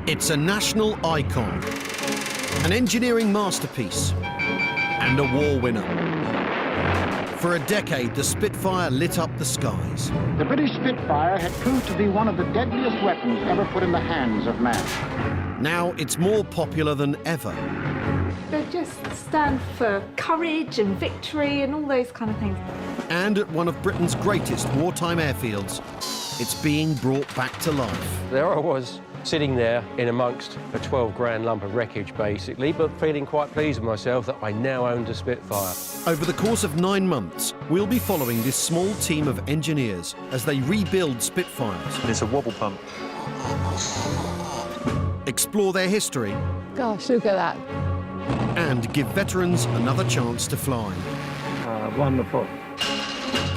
It's a national icon, an engineering masterpiece, and a war winner. For a decade, the Spitfire lit up the skies. The British Spitfire had proved to be one of the deadliest weapons ever put in the hands of man. Now it's more popular than ever. They just stand for courage and victory and all those kind of things. And at one of Britain's greatest wartime airfields, it's being brought back to life. There I was, sitting there in amongst a 12 grand lump of wreckage, basically, but feeling quite pleased with myself that I now owned a Spitfire. Over the course of 9 months, we'll be following this small team of engineers as they rebuild Spitfires. It's a wobble pump. Explore their history. Gosh, look at that. And give veterans another chance to fly. Wonderful.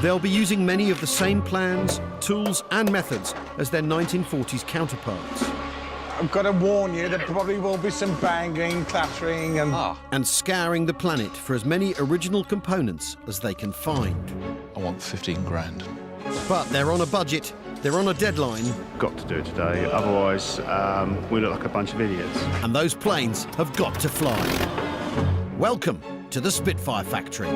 They'll be using many of the same plans, tools and methods as their 1940s counterparts. I've got to warn you, there probably will be some banging, clattering and scouring the planet for as many original components as they can find. I want 15 grand. But they're on a budget, they're on a deadline. Got to do it today, otherwise we look like a bunch of idiots. And those planes have got to fly. Welcome to the Spitfire Factory.